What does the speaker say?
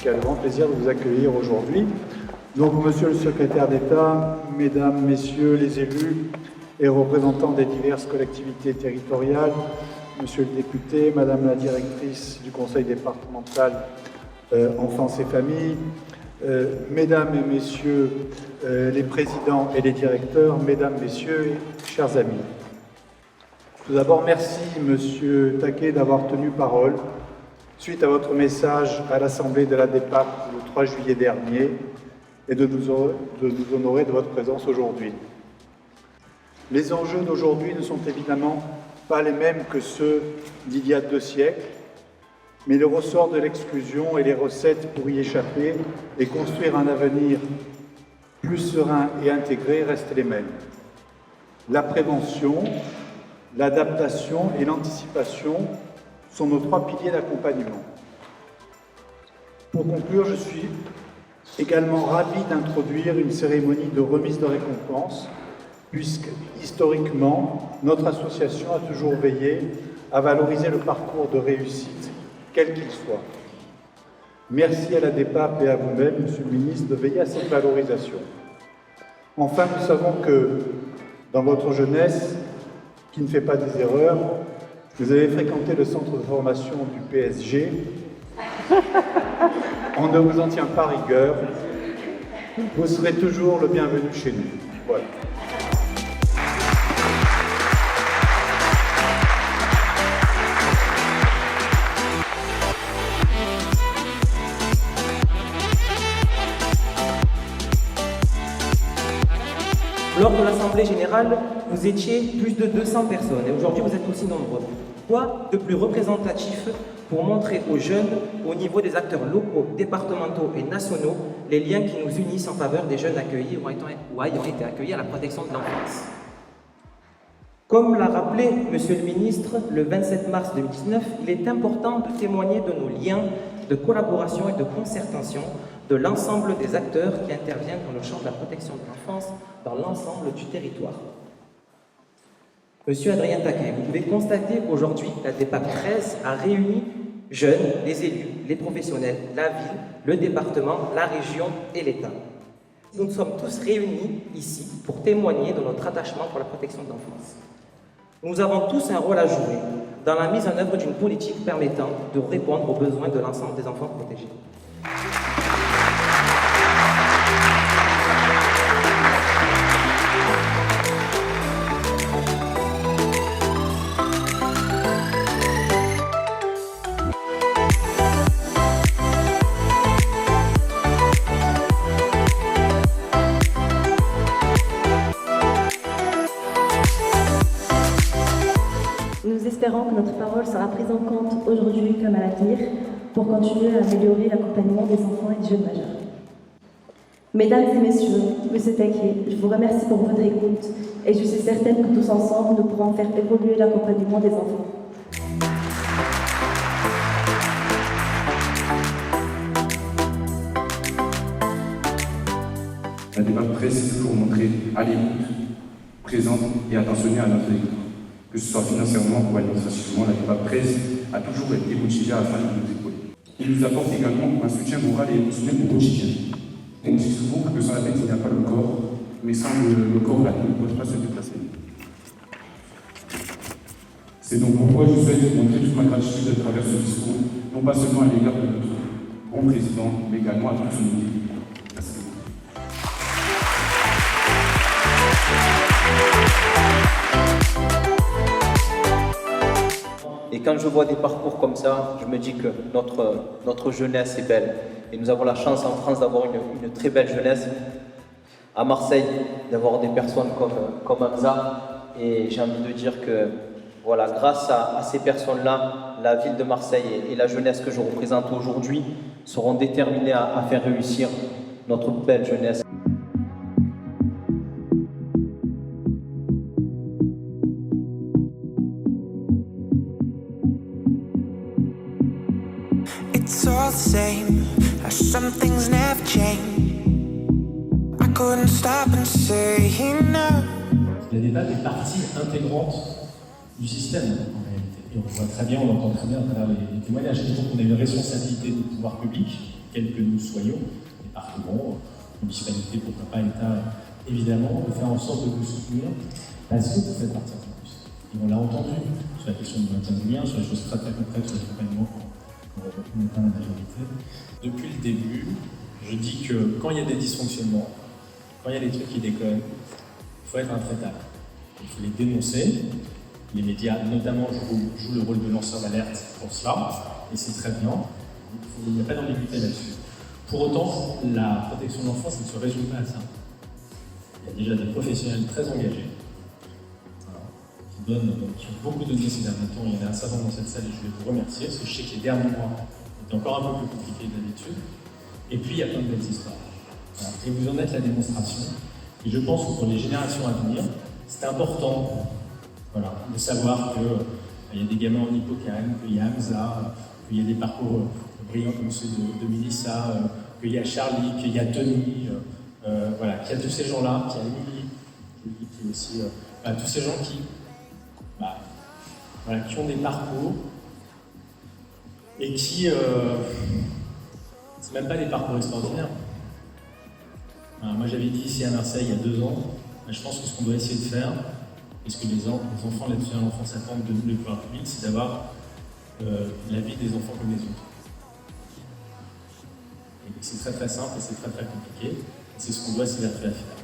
qui a le grand plaisir de vous accueillir aujourd'hui. Donc, Monsieur le Secrétaire d'État, Mesdames, Messieurs les élus et représentants des diverses collectivités territoriales, Monsieur le député, Madame la directrice du Conseil départemental Enfance et Familles, Mesdames et Messieurs les présidents et les directeurs, Mesdames, Messieurs, chers amis. Tout d'abord, merci Monsieur Taquet d'avoir tenu parole suite à votre message à l'Assemblée de la DEPAC le 3 juillet dernier et de nous honorer de votre présence aujourd'hui. Les enjeux d'aujourd'hui ne sont évidemment pas les mêmes que ceux d'il y a 2 siècles, mais le ressort de l'exclusion et les recettes pour y échapper et construire un avenir plus serein et intégré restent les mêmes. La prévention, l'adaptation et l'anticipation sont nos 3 piliers d'accompagnement. Pour conclure, je suis également ravi d'introduire une cérémonie de remise de récompense, puisque, historiquement, notre association a toujours veillé à valoriser le parcours de réussite, quel qu'il soit. Merci à la DEPAP et à vous-même, Monsieur le Ministre, de veiller à cette valorisation. Enfin, nous savons que, dans votre jeunesse, qui ne fait pas des erreurs, vous avez fréquenté le centre de formation du PSG. On ne vous en tient pas rigueur. Vous serez toujours le bienvenu chez nous. Voilà. Lors de l'Assemblée générale, vous étiez plus de 200 personnes et aujourd'hui vous êtes aussi nombreux. Quoi de plus représentatif pour montrer aux jeunes, au niveau des acteurs locaux, départementaux et nationaux, les liens qui nous unissent en faveur des jeunes accueillis ou ayant été accueillis à la protection de l'enfance. Comme l'a rappelé Monsieur le Ministre le 27 mars 2019, il est important de témoigner de nos liens de collaboration et de concertation de l'ensemble des acteurs qui interviennent dans le champ de la protection de l'enfance dans l'ensemble du territoire. Monsieur Adrien Taquet, vous pouvez constater qu'aujourd'hui, la DEPAC 13 a réuni jeunes, les élus, les professionnels, la ville, le département, la région et l'État. Nous sommes tous réunis ici pour témoigner de notre attachement pour la protection de l'enfance. Nous avons tous un rôle à jouer dans la mise en œuvre d'une politique permettant de répondre aux besoins de l'ensemble des enfants protégés. Nous espérons que notre parole sera prise en compte aujourd'hui comme à l'avenir pour continuer à améliorer l'accompagnement des enfants et des jeunes majeurs. Mesdames et messieurs, Monsieur Taquet, je vous remercie pour votre écoute et je suis certaine que tous ensemble, nous pourrons faire évoluer l'accompagnement des enfants. La DEPAC 13 pour montrer à l'écoute, présente et attentionnée à notre écoute. Que ce soit financièrement ou administrativement, la DEPAC 13 a toujours été motivée afin de nous épauler. Il nous apporte également un soutien moral et émotionnel au quotidien. On dit souvent que sans la tête, il n'y a pas le corps, mais sans le corps, la tête ne peut pas se déplacer. C'est donc pourquoi je souhaite montrer toute ma gratitude à travers ce discours, non pas seulement à l'égard de notre bon président, mais également à toute son équipe. Merci. Et quand je vois des parcours comme ça, je me dis que notre jeunesse est belle. Et nous avons la chance en France d'avoir une très belle jeunesse. À Marseille, d'avoir des personnes comme Hamza. Et j'ai envie de dire que voilà, grâce à ces personnes-là, la ville de Marseille et la jeunesse que je représente aujourd'hui seront déterminées à faire réussir notre belle jeunesse. It's all the same, how some things never change. I couldn't stop and say no. La DEPAC est partie intégrante du système en réalité. Et on voit très bien, on entend très bien à travers les témoignages. Et donc on a une responsabilité du pouvoir public quels que nous soyons, département, municipalité, pourquoi pas État, évidemment, de faire en sorte de vous soutenir parce que vous faites partie du campus. Et on l'a entendu sur la question du maintien du lien, sur les choses très très concrètes, sur l'accompagnement qu'on atteint la majorité. Depuis le début, je dis que quand il y a des dysfonctionnements, quand il y a des trucs qui déconnent, il faut être intraitable. Il faut les dénoncer. Les médias, notamment, jouent le rôle de lanceur d'alerte pour cela, et c'est très bien. Il n'y a pas d'ambiguïté là-dessus. Pour autant, la protection de l'enfance ne se résume pas à ça. Il y a déjà des professionnels très engagés, qui ont beaucoup donné ces derniers temps. Il y en a un certain nombre dans cette salle et je vais vous remercier, parce que je sais que les derniers mois étaient encore un peu plus compliqués que d'habitude. Et puis, il y a plein de belles histoires. Voilà. Et vous en êtes la démonstration. Et je pense que pour les générations à venir, c'est important de savoir qu'il y a des gamins en hippocampe, qu'il y a Hamza, qu'il y a des parcours brillants comme ceux de Melissa, qu'il y a Charlie, qu'il y a Tony, qu'il y a tous ces gens-là, qu'il y a Emily, qui est aussi... tous ces gens qui ont des parcours et qui... c'est même pas des parcours extraordinaires. Moi j'avais dit ici à Marseille il y a 2 ans, je pense que ce qu'on doit essayer de faire, et ce que les enfants de l'aide sociale à l'enfance attendent de nous, les pouvoirs publics, c'est d'avoir la vie des enfants comme les autres. Et c'est très très simple et c'est très très compliqué, et c'est ce qu'on doit s'évertuer à faire.